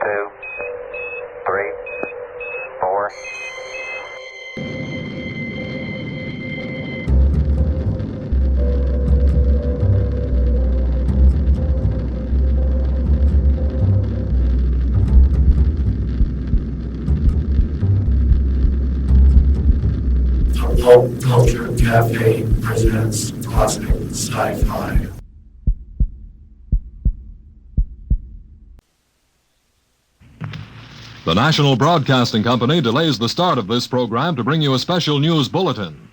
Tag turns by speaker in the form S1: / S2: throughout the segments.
S1: 2, 3, 4.
S2: Pulp Culture Cafe presents classic sci-fi.
S3: The National Broadcasting Company delays the start of this program to bring you a special news bulletin.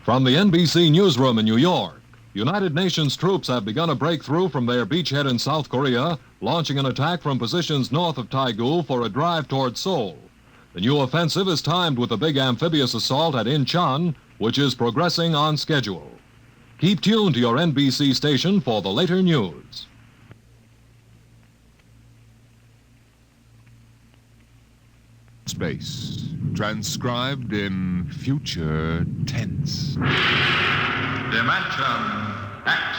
S3: From the NBC newsroom in New York, United Nations troops have begun a breakthrough from their beachhead in South Korea, launching an attack from positions north of Taegu for a drive toward Seoul. The new offensive is timed with a big amphibious assault at Incheon, which is progressing on schedule. Keep tuned to your NBC station for the later news.
S4: Space, transcribed in future tense.
S5: Dimension X.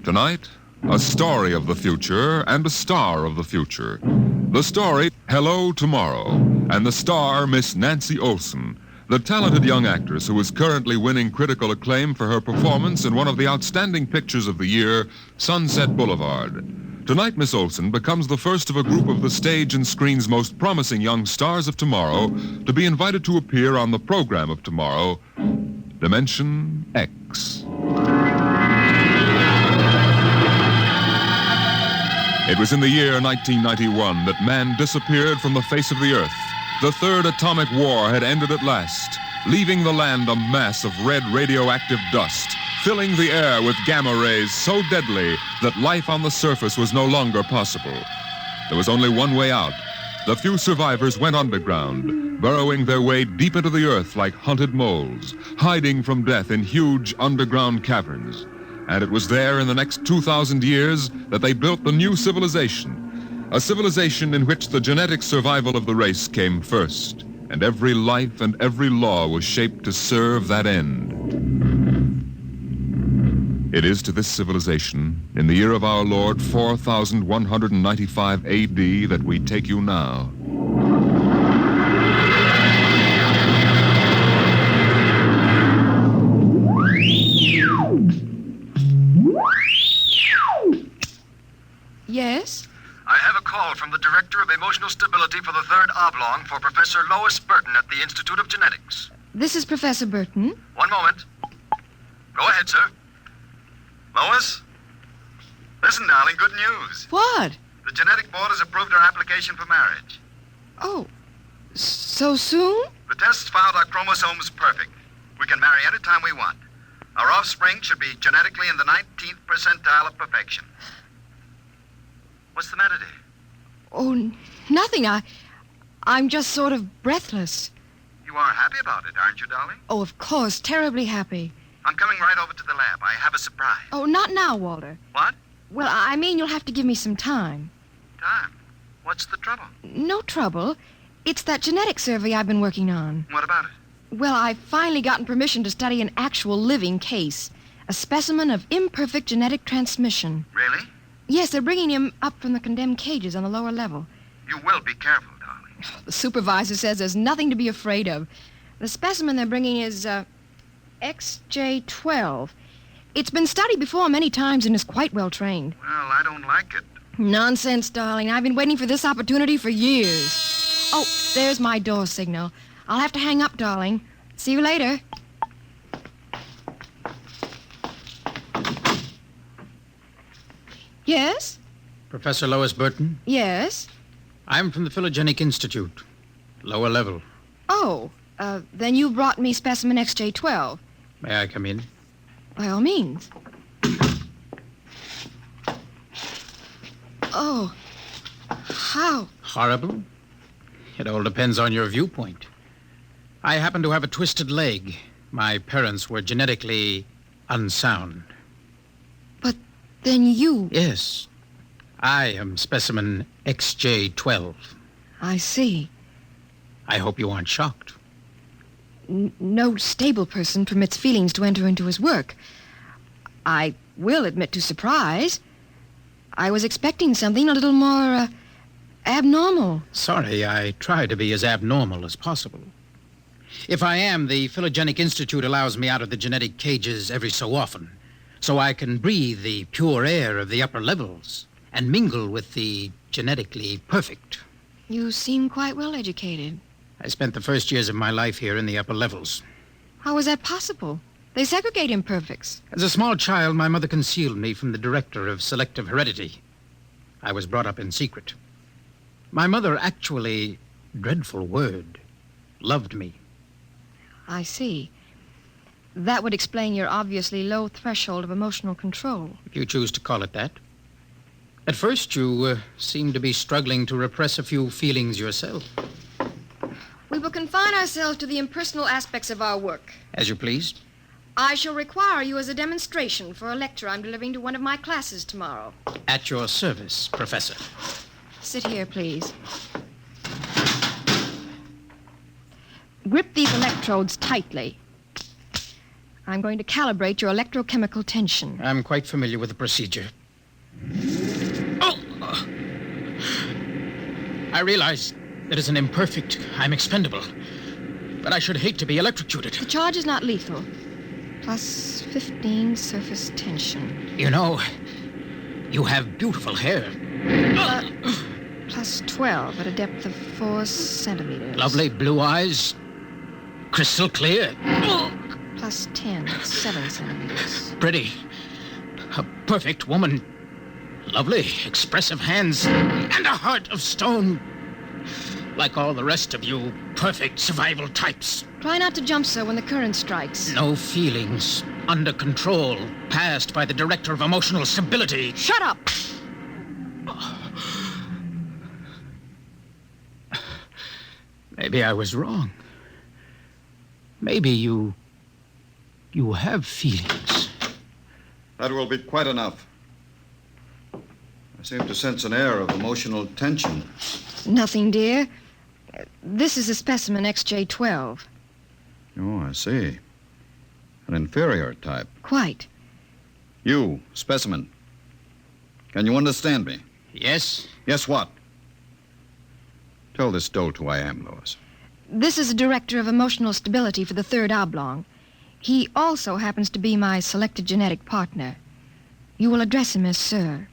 S4: Tonight, a story of the future and a star of the future. The story, Hello Tomorrow, and the star, Miss Nancy Olson, the talented young actress who is currently winning critical acclaim for her performance in one of the outstanding pictures of the year, Sunset Boulevard. Tonight, Miss Olson becomes the first of a group of the stage and screen's most promising young stars of tomorrow to be invited to appear on the program of tomorrow, Dimension X. It was in the year 1991 that man disappeared from the face of the Earth. The third atomic war had ended at last, leaving the land a mass of red radioactive dust, filling the air with gamma rays so deadly that life on the surface was no longer possible. There was only one way out. The few survivors went underground, burrowing their way deep into the earth like hunted moles, hiding from death in huge underground caverns. And it was there in the next 2,000 years that they built the new civilization. A civilization in which the genetic survival of the race came first, and every life and every law was shaped to serve that end. It is to this civilization, in the year of our Lord 4195 A.D., that we take you now.
S6: Yes?
S7: I have a call from the Director of Emotional Stability for the Third Oblong for Professor Lois Burton at the Institute of Genetics.
S6: This is Professor Burton.
S7: One moment. Go ahead, sir. Lois? Listen, darling, good news.
S6: What?
S7: The Genetic Board has approved our application for marriage.
S6: Oh, so soon?
S7: The tests found our chromosomes perfect. We can marry any time we want. Our offspring should be genetically in the 19th percentile of perfection. What's the matter, dear?
S6: Oh, nothing. I'm just sort of breathless.
S7: You are happy about it, aren't you, darling?
S6: Oh, of course, terribly happy.
S7: I'm coming right over to the lab. I have a surprise.
S6: Oh, not now, Walter.
S7: What?
S6: Well, I mean, you'll have to give me some time.
S7: Time? What's the trouble?
S6: No trouble. It's that genetic survey I've been working on.
S7: What about it?
S6: Well, I've finally gotten permission to study an actual living case. A specimen of imperfect genetic transmission.
S7: Really?
S6: Yes, they're bringing him up from the condemned cages on the lower level.
S7: You will be careful, darling.
S6: The supervisor says there's nothing to be afraid of. The specimen they're bringing is, XJ12. It's been studied before many times and is quite well trained.
S7: Well, I don't like it.
S6: Nonsense, darling. I've been waiting for this opportunity for years. Oh, there's my door signal. I'll have to hang up, darling. See you later. Yes?
S8: Professor Lois Burton?
S6: Yes?
S8: I'm from the Phylogenic Institute, lower level.
S6: Oh, then you brought me specimen XJ12.
S8: May I come in?
S6: By all means. Oh, how?
S8: Horrible? It all depends on your viewpoint. I happen to have a twisted leg. My parents were genetically unsound.
S6: But then you...
S8: Yes. I am specimen XJ12.
S6: I see.
S8: I hope you aren't shocked.
S6: No stable person permits feelings to enter into his work. I will admit to surprise. I was expecting something a little more, abnormal.
S8: Sorry, I try to be as abnormal as possible. If I am, the Phylogenic Institute allows me out of the genetic cages every so often, so I can breathe the pure air of the upper levels and mingle with the genetically perfect.
S6: You seem quite well educated.
S8: I spent the first years of my life here in the upper levels.
S6: How is that possible? They segregate imperfects.
S8: As a small child, my mother concealed me from the director of selective heredity. I was brought up in secret. My mother actually, dreadful word, loved me.
S6: I see. That would explain your obviously low threshold of emotional control.
S8: If you choose to call it that. At first, you seemed to be struggling to repress a few feelings yourself.
S6: We will confine ourselves to the impersonal aspects of our work.
S8: As you please.
S6: I shall require you as a demonstration for a lecture I'm delivering to one of my classes tomorrow.
S8: At your service, Professor.
S6: Sit here, please. Grip these electrodes tightly. I'm going to calibrate your electrochemical tension.
S8: I'm quite familiar with the procedure. Oh! I realize that as an imperfect, I'm expendable. But I should hate to be electrocuted.
S6: The charge is not lethal. Plus 15 surface tension.
S8: You know, you have beautiful hair.
S6: Plus 12 at a depth of 4 centimeters.
S8: Lovely blue eyes. Crystal clear.
S6: Plus 10 at 7 centimeters.
S8: Pretty. A perfect woman. Lovely, expressive hands. And a heart of stone. Like all the rest of you perfect survival types.
S6: Try not to jump, sir, when the current strikes.
S8: No feelings. Under control. Passed by the director of emotional stability.
S6: Shut up!
S8: Maybe I was wrong. Maybe you have feelings.
S5: That will be quite enough. I seem to sense an air of emotional tension.
S6: Nothing, dear. This is a specimen XJ12.
S5: Oh, I see. An inferior type.
S6: Quite.
S5: You, specimen. Can you understand me?
S8: Yes?
S5: Yes, what? Tell this dolt who I am, Lois.
S6: This is a director of emotional stability for the third oblong. He also happens to be my selected genetic partner. You will address him as Sir.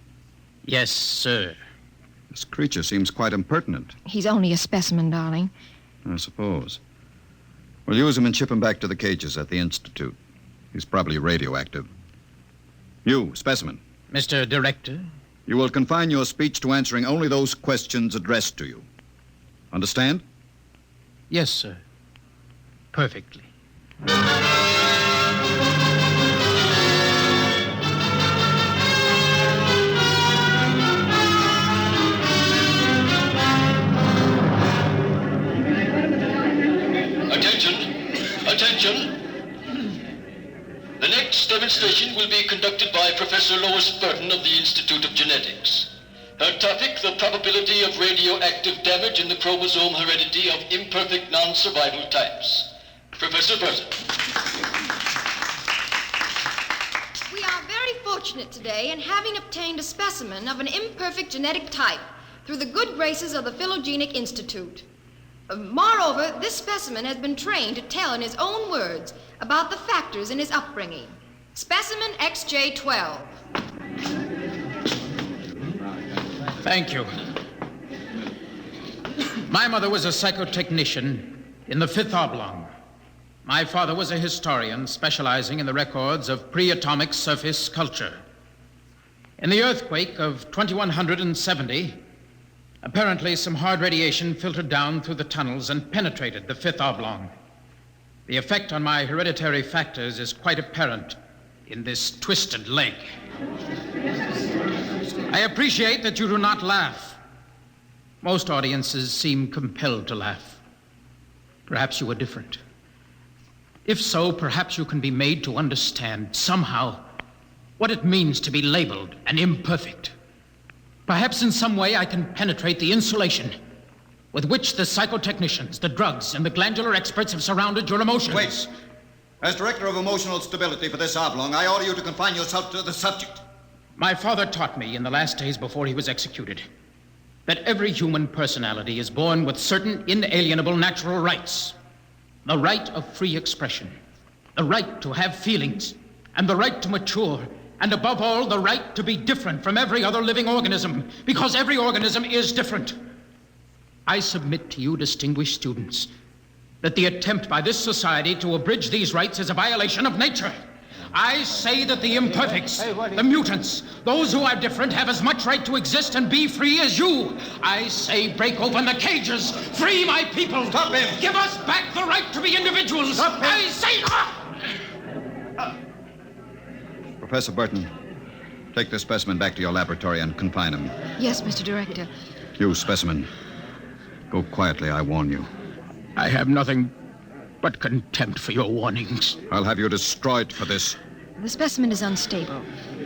S8: Yes, sir.
S5: This creature seems quite impertinent.
S6: He's only a specimen, darling.
S5: I suppose. We'll use him and ship him back to the cages at the Institute. He's probably radioactive. You, specimen.
S8: Mr. Director?
S5: You will confine your speech to answering only those questions addressed to you. Understand?
S8: Yes, sir. Perfectly.
S9: Attention. The next demonstration will be conducted by Professor Lois Burton of the Institute of Genetics. Her topic, the probability of radioactive damage in the chromosome heredity of imperfect non-survival types. Professor Burton.
S6: We are very fortunate today in having obtained a specimen of an imperfect genetic type through the good graces of the Phylogenic Institute. Moreover, this specimen has been trained to tell in his own words about the factors in his upbringing. Specimen XJ12.
S8: Thank you. My mother was a psychotechnician in the fifth oblong. My father was a historian specializing in the records of pre-atomic surface culture. In the earthquake of 2170, apparently some hard radiation filtered down through the tunnels and penetrated the fifth oblong. The effect on my hereditary factors is quite apparent in this twisted leg. I appreciate that you do not laugh. Most audiences seem compelled to laugh. Perhaps you are different. If so, perhaps you can be made to understand somehow what it means to be labeled an imperfect. Perhaps in some way I can penetrate the insulation with which the psychotechnicians, the drugs, and the glandular experts have surrounded your emotions.
S5: Wait. As Director of Emotional Stability for this oblong, I order you to confine yourself to the subject.
S8: My father taught me in the last days before he was executed that every human personality is born with certain inalienable natural rights. The right of free expression, the right to have feelings, and the right to mature, and above all, the right to be different from every other living organism, because every organism is different. I submit to you, distinguished students, that the attempt by this society to abridge these rights is a violation of nature. I say that the imperfects, the mutants, those who are different have as much right to exist and be free as you. I say break open the cages, free my people.
S5: Stop him!
S8: Give us back the right to be individuals.
S5: Stop him!
S8: I say...
S5: Professor Burton, take this specimen back to your laboratory and confine him.
S6: Yes, Mr. Director.
S5: You, specimen, go quietly, I warn you.
S8: I have nothing but contempt for your warnings.
S5: I'll have you destroyed for this.
S6: The specimen is unstable.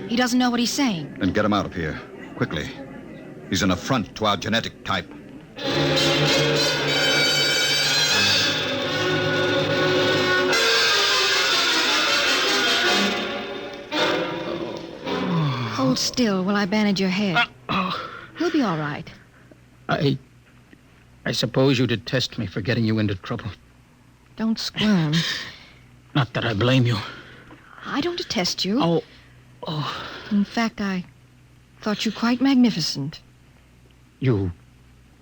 S6: He doesn't know what he's saying.
S5: Then get him out of here, quickly. He's an affront to our genetic type.
S6: Hold still while I bandage your head. He'll be all right.
S8: I suppose you detest me for getting you into trouble.
S6: Don't squirm.
S8: Not that I blame you.
S6: I don't detest you.
S8: Oh.
S6: In fact, I thought you quite magnificent.
S8: You...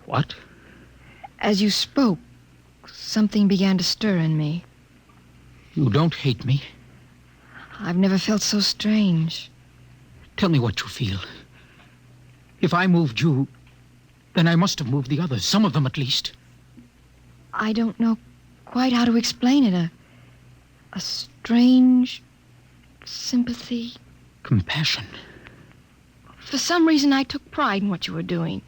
S8: what?
S6: As you spoke, something began to stir in me.
S8: You don't hate me?
S6: I've never felt so strange.
S8: Tell me what you feel. If I moved you, then I must have moved the others, some of them at least.
S6: I don't know quite how to explain it. A strange sympathy.
S8: Compassion.
S6: For some reason, I took pride in what you were doing.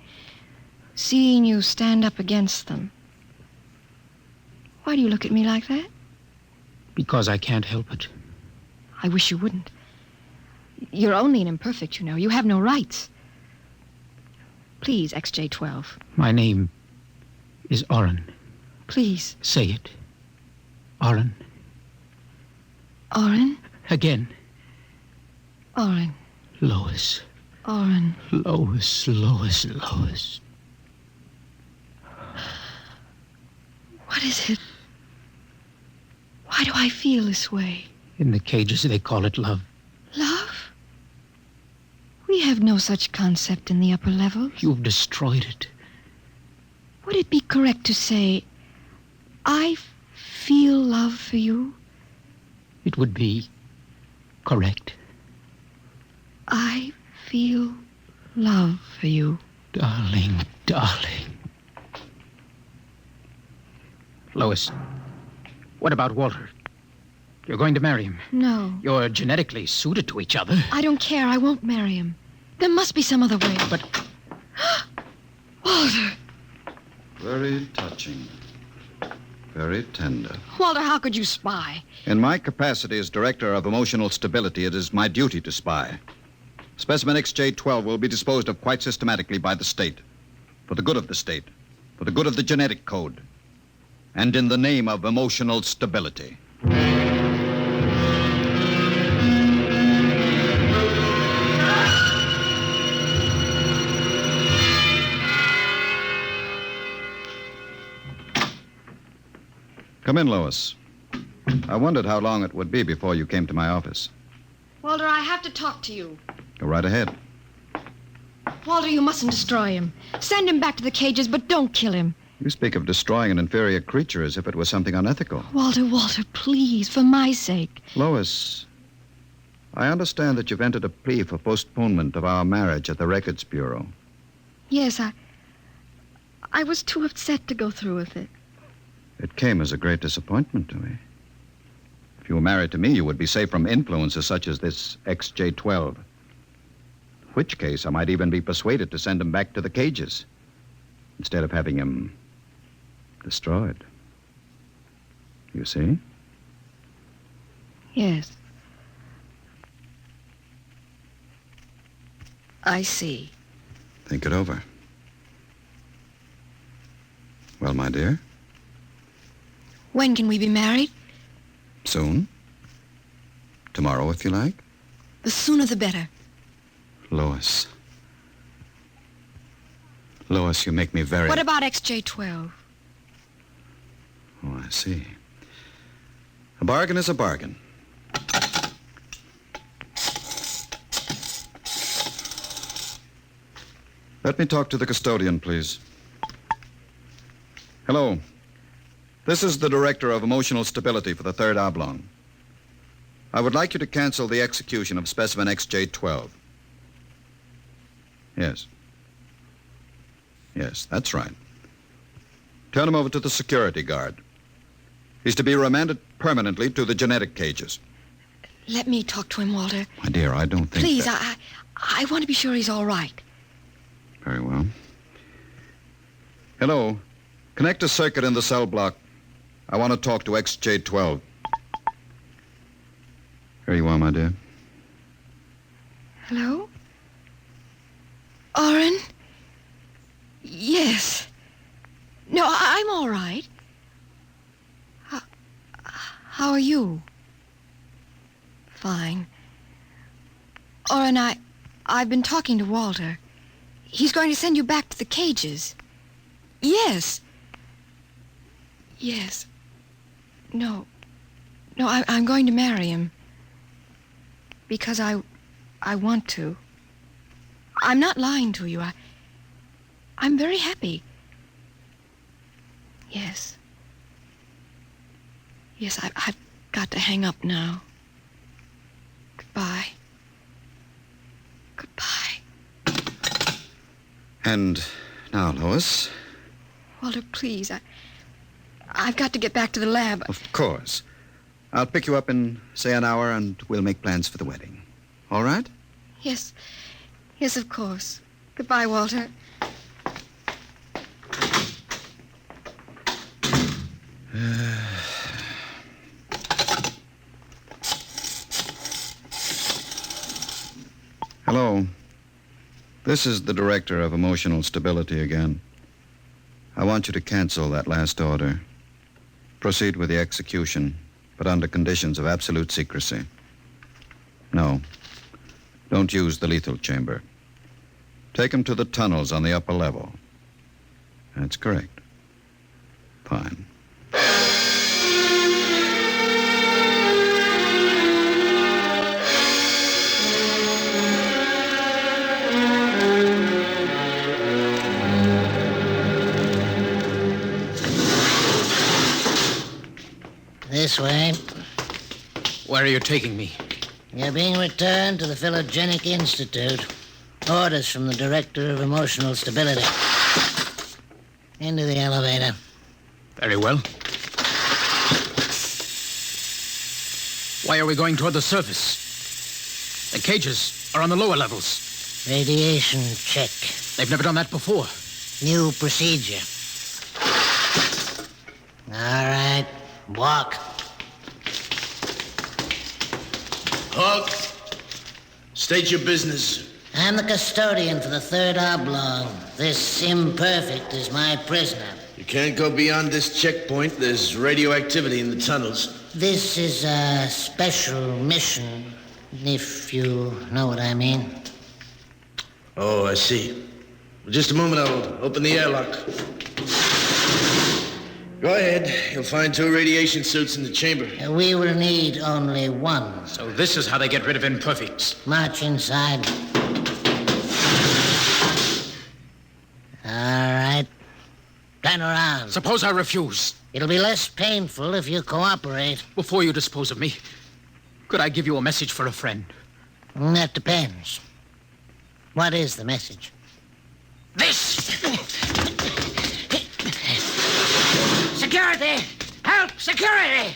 S6: Seeing you stand up against them. Why do you look at me like that?
S8: Because I can't help it.
S6: I wish you wouldn't. You're only an imperfect, you know. You have no rights. Please, XJ12.
S8: My name is Oren.
S6: Please.
S8: Say it. Oren.
S6: Oren?
S8: Again.
S6: Oren.
S8: Lois.
S6: Oren.
S8: Lois, Lois, Lois.
S6: What is it? Why do I feel this way?
S8: In the cages, they call it love.
S6: Love? We have no such concept in the upper levels.
S8: You've destroyed it.
S6: Would it be correct to say, I feel love for you?
S8: It would be correct.
S6: I feel love for you.
S8: Darling, darling. Lois, what about Walter? You're going to marry him.
S6: No.
S8: You're genetically suited to each other.
S6: I don't care. I won't marry him. There must be some other way.
S8: But...
S6: Walter!
S5: Very touching. Very tender.
S6: Walter, how could you spy?
S5: In my capacity as Director of Emotional Stability, it is my duty to spy. Specimen XJ12 will be disposed of quite systematically by the state. For the good of the state. For the good of the genetic code. And in the name of emotional stability. Come in, Lois. I wondered how long it would be before you came to my office.
S6: Walter, I have to talk to you.
S5: Go right ahead.
S6: Walter, you mustn't destroy him. Send him back to the cages, but don't kill him.
S5: You speak of destroying an inferior creature as if it was something unethical.
S6: Walter, please, for my sake.
S5: Lois, I understand that you've entered a plea for postponement of our marriage at the Records Bureau.
S6: Yes, I was too upset to go through with it.
S5: It came as a great disappointment to me. If you were married to me, you would be safe from influences such as this XJ12. In which case, I might even be persuaded to send him back to the cages instead of having him destroyed. You see?
S6: Yes. I see.
S5: Think it over. Well, my dear,
S6: When can we be married?
S5: soon. Tomorrow, if you like.
S6: The sooner the better.
S5: Lois. Lois, you make me very...
S6: What about XJ12?
S5: Oh, I see. A bargain is a bargain. Let me talk to the custodian, please. Hello. This is the Director of Emotional Stability for the Third Oblong. I would like you to cancel the execution of specimen XJ12. Yes. Yes, that's right. Turn him over to the security guard. He's to be remanded permanently to the genetic cages.
S6: Let me talk to him, Walter.
S5: My dear, I don't think
S6: Please,
S5: that...
S6: I want to be sure he's all right.
S5: Very well. Hello. Connect a circuit in the cell block. I want to talk to XJ12. Here you are, my dear.
S6: Hello? Oren? Yes. No, I'm all right. How are you? Fine. Oren, I've been talking to Walter. He's going to send you back to the cages. Yes. Yes. No. No, I'm going to marry him. Because I want to. I'm not lying to you. I'm very happy. Yes. Yes, I've got to hang up now. Goodbye. Goodbye.
S5: And now, Lois.
S6: Walter, please, I've got to get back to the lab.
S5: Of course. I'll pick you up in, say, an hour, and we'll make plans for the wedding. All right?
S6: Yes. Yes, of course. Goodbye, Walter.
S5: Hello. This is the Director of Emotional Stability again. I want you to cancel that last order. Proceed with the execution, but under conditions of absolute secrecy. No. Don't use the lethal chamber. Take him to the tunnels on the upper level. That's correct. Fine.
S10: This way.
S8: Where are you taking me?
S10: You're being returned to the Phylogenic Institute. Orders from the Director of Emotional Stability. Into the elevator.
S8: Very well. Why are we going toward the surface? The cages are on the lower levels.
S10: Radiation check.
S8: They've never done that before.
S10: New procedure. All right. Walk.
S11: Hawk, state your business.
S10: I'm the custodian for the Third Oblong. This imperfect is my prisoner.
S11: You can't go beyond this checkpoint. There's radioactivity in the tunnels.
S10: This is a special mission, if you know what I mean.
S11: Oh, I see. Well, just a moment, I'll open the airlock. Go ahead. You'll find 2 radiation suits in the chamber.
S10: We will need only one.
S8: So this is how they get rid of imperfects.
S10: March inside. All right. Turn around.
S8: Suppose I refuse.
S10: It'll be less painful if you cooperate.
S8: Before you dispose of me, could I give you a message for a friend?
S10: That depends. What is the message?
S8: This!
S10: Security! Help! Security!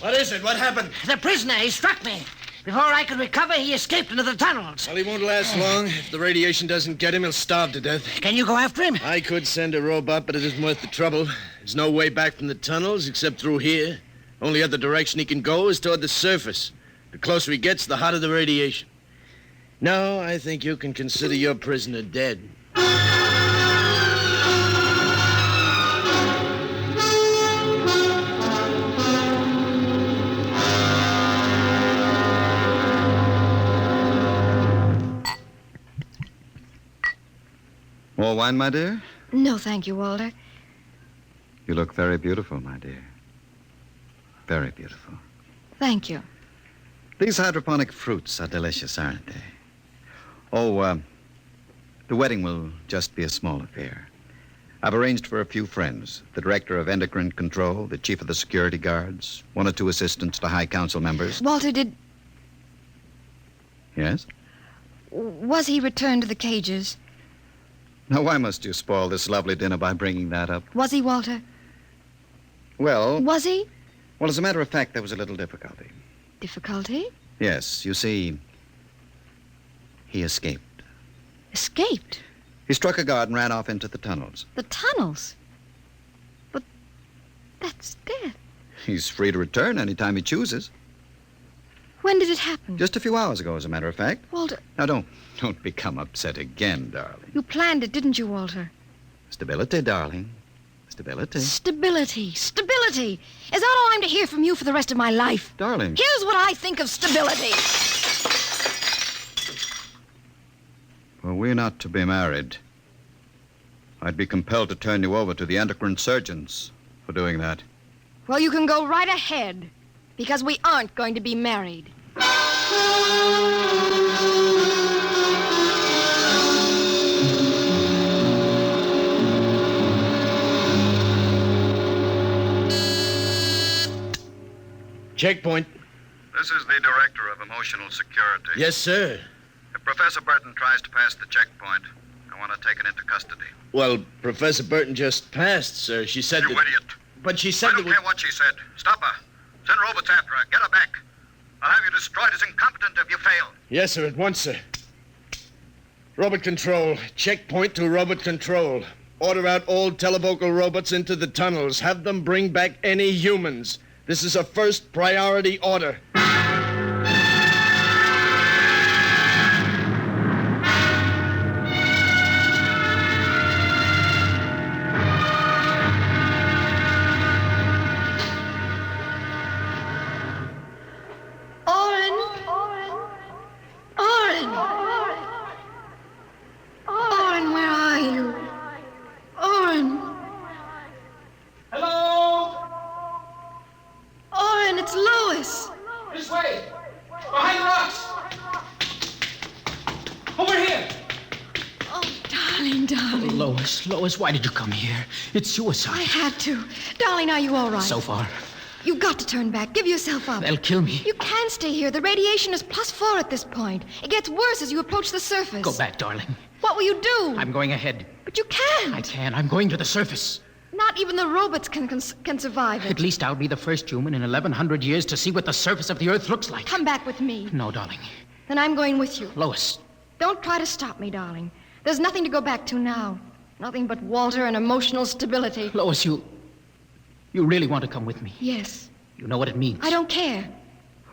S11: What is it? What happened?
S10: The prisoner, he struck me. Before I could recover, he escaped into the tunnels.
S11: Well, he won't last long. If the radiation doesn't get him, he'll starve to death.
S10: Can you go after him?
S11: I could send a robot, but it isn't worth the trouble. There's no way back from the tunnels except through here. Only other direction he can go is toward the surface. The closer he gets, the hotter the radiation. No, I think you can consider your prisoner dead.
S5: wine, my dear?
S6: No, thank you, Walter.
S5: You look very beautiful, my dear. Very beautiful.
S6: Thank you.
S5: These hydroponic fruits are delicious, aren't they? Oh, the wedding will just be a small affair. I've arranged for a few friends, the director of endocrine control, the chief of the security guards, one or two assistants to high council members.
S6: Walter,
S5: Yes?
S6: was he returned to the cages?
S5: Now, why must you spoil this lovely dinner by bringing that up?
S6: Was he, Walter?
S5: Well,
S6: Was he?
S5: well, as a matter of fact, there was a little difficulty.
S6: Difficulty?
S5: Yes, you see, he escaped.
S6: Escaped?
S5: He struck a guard and ran off into the tunnels.
S6: The tunnels? But that's death.
S5: He's free to return any time he chooses.
S6: When did it happen?
S5: Just a few hours ago, as a matter of fact.
S6: Walter,
S5: Now, don't become upset again, darling.
S6: you planned it, didn't you, Walter?
S5: Stability, darling. Stability.
S6: Stability. Stability. Is that all I'm to hear from you for the rest of my life?
S5: Darling.
S6: Here's what I think of stability.
S5: Well, we're not to be married. I'd be compelled to turn you over to the endocrine surgeons for doing that.
S6: Well, you can go right ahead, because we aren't going to be married.
S11: Checkpoint.
S7: This is the director of emotional security.
S11: Yes, sir.
S7: If Professor Burton tries to pass the checkpoint, I want to take it into custody.
S11: Well, Professor Burton just passed, sir. She said
S7: You
S11: that...
S7: idiot.
S11: But she
S7: I
S11: said
S7: don't
S11: that...
S7: care what she said. Stop her. Send robots after her. Get her back. I'll have you destroyed as incompetent if you fail.
S11: Yes, sir, at once, sir. Robot control. Checkpoint to robot control. Order out all televocal robots into the tunnels. Have them bring back any humans. This is a first priority order.
S6: Oren, where are you? Oren.
S8: Hello?
S6: Oren, it's Lois.
S8: This way. Behind the rocks. Over here.
S6: Oh, darling, darling.
S8: Lois, why did you come here? It's suicide.
S6: I had to. Darling, are you all right?
S8: So far.
S6: You've got to turn back. Give yourself up.
S8: They'll kill me.
S6: You can't stay here. The radiation is +4 at this point. It gets worse as you approach the surface.
S8: Go back, darling.
S6: What will you do?
S8: I'm going ahead.
S6: But you can't.
S8: I can. I'm going to the surface.
S6: Not even the robots can survive it.
S8: At least I'll be the first human in 1,100 years to see what the surface of the Earth looks like.
S6: Come back with me.
S8: No, darling.
S6: Then I'm going with you.
S8: Lois.
S6: Don't try to stop me, darling. There's nothing to go back to now. Nothing but Walter and emotional stability.
S8: Lois, you really want to come with me?
S6: Yes.
S8: You know what it means.
S6: I don't care.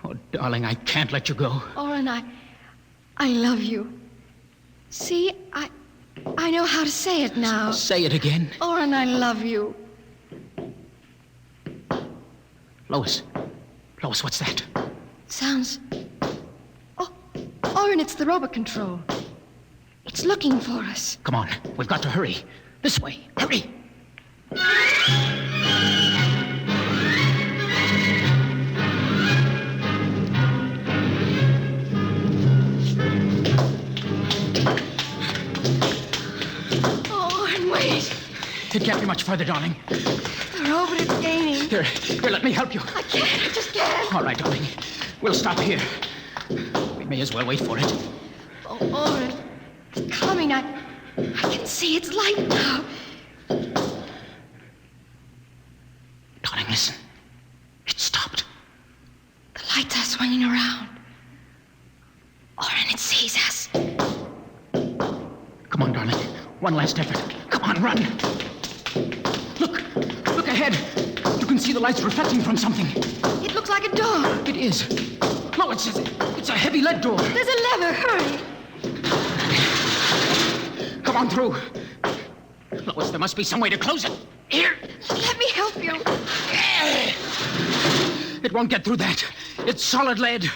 S8: Oh, darling, I can't let you go.
S6: Oren, I love you. See, I know how to say it now.
S8: Say it again.
S6: Oren, I love you.
S8: Lois, what's that?
S6: Sounds... Oh, Oren, it's the robot control. It's looking for us.
S8: Come on, we've got to hurry. This way, hurry. It can't be much further, darling.
S6: The robot is gaining.
S8: Here, let me help you.
S6: I just can't.
S8: All right, darling. We'll stop here. We may as well wait for it.
S6: Oh, Oren, it's coming. I can see its light now.
S8: Darling, listen. It stopped.
S6: The lights are swinging around. Oren, it sees us.
S8: Come on, darling. One last effort. Come on, run. Look ahead. You can see the lights reflecting from something.
S6: It looks like a door.
S8: It is. No, it's a heavy lead door.
S6: There's a lever. Hurry.
S8: Come on through. Lois, there must be some way to close it. Here.
S6: Let me help you.
S8: It won't get through that. It's solid lead.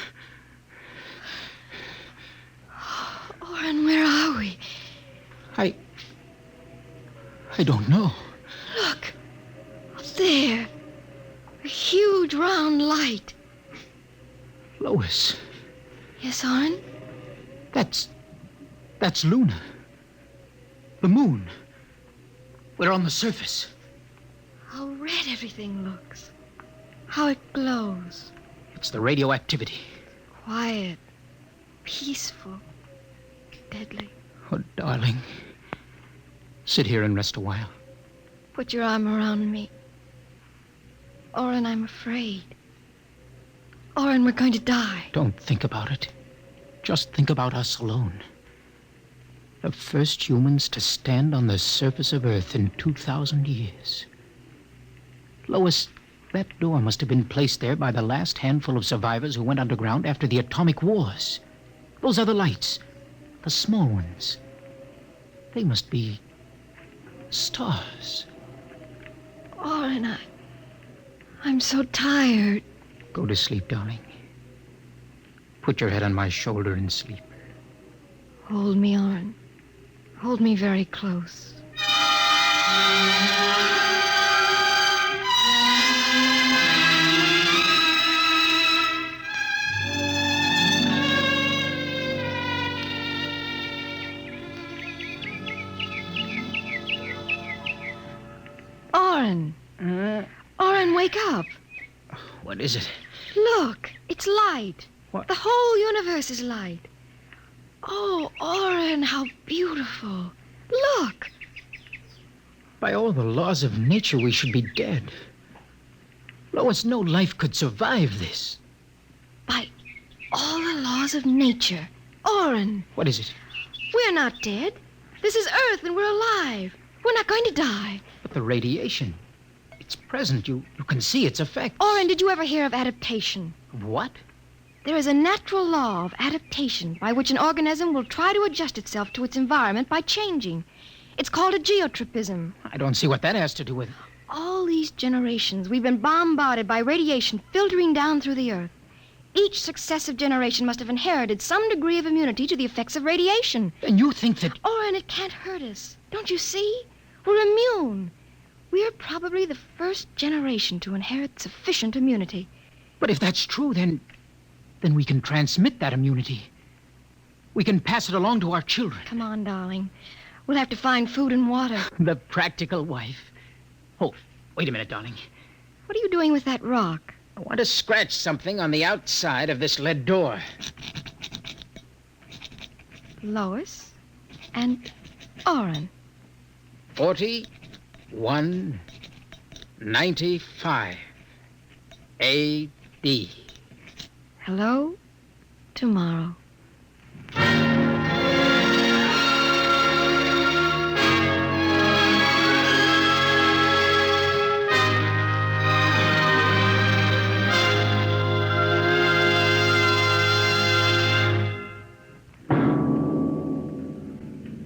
S6: Oren, where are we?
S8: I don't know.
S6: Look. Up there. A huge round light.
S8: Lois,
S6: Yes, Oren?
S8: that's Luna. The moon. We're on the surface.
S6: How red everything looks. How it glows.
S8: It's the radioactivity.
S6: Quiet. Peaceful. Deadly.
S8: Oh, darling. Sit here and rest a while.
S6: Put your arm around me. Oren, I'm afraid. Oren, we're going to die.
S8: Don't think about it. Just think about us alone. The first humans to stand on the surface of Earth in 2,000 years. Lois, that door must have been placed there by the last handful of survivors who went underground after the atomic wars. Those other lights, the small ones, they must be stars.
S6: Oren, I'm so tired.
S8: Go to sleep, darling. Put your head on my shoulder and sleep.
S6: Hold me, Oren. Hold me very close. Oren. Oren, wake up.
S8: What is it?
S6: Look, it's light.
S8: What?
S6: The whole universe is light. Oh, Oren, how beautiful. Look.
S8: By all the laws of nature, we should be dead. Lois, no life could survive this.
S6: By all the laws of nature. Oren,
S8: What is it?
S6: we're not dead. This is Earth and we're alive. We're not going to die.
S8: But the radiation. It's present. You can see its effects.
S6: Oren, did you ever hear of adaptation?
S8: What?
S6: There is a natural law of adaptation by which an organism will try to adjust itself to its environment by changing. It's called a geotropism.
S8: I don't see what that has to do with...
S6: All these generations, we've been bombarded by radiation filtering down through the Earth. Each successive generation must have inherited some degree of immunity to the effects of radiation.
S8: And you think that...
S6: Oren, it can't hurt us. Don't you see? We're immune. We're probably the first generation to inherit sufficient immunity.
S8: But if that's true, then we can transmit that immunity. We can pass it along to our children.
S6: Come on, darling. We'll have to find food and water.
S8: The practical wife. Oh, wait a minute, darling.
S6: What are you doing with that rock?
S8: I want to scratch something on the outside of this lead door.
S6: Lois and Oren.
S8: 4195 A.D.
S6: Hello, tomorrow.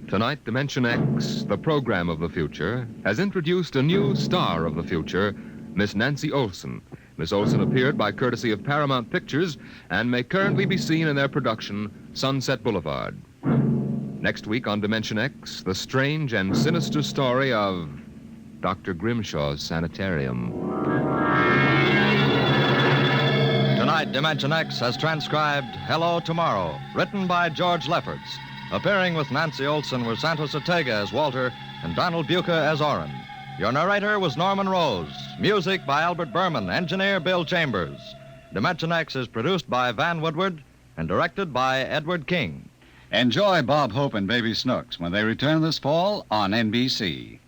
S4: Tonight, Dimension X, the program of the future, has introduced a new star of the future, Miss Nancy Olson. Miss Olson appeared by courtesy of Paramount Pictures and may currently be seen in their production, Sunset Boulevard. Next week on Dimension X, the strange and sinister story of Dr. Grimshaw's Sanitarium.
S12: Tonight, Dimension X has transcribed Hello Tomorrow, written by George Lefferts. Appearing with Nancy Olson were Santos Ortega as Walter and Donald Buca as Oren. Your narrator was Norman Rose. Music by Albert Berman, engineer Bill Chambers. Dimension X is produced by Van Woodward and directed by Edward King.
S13: Enjoy Bob Hope and Baby Snooks when they return this fall on NBC.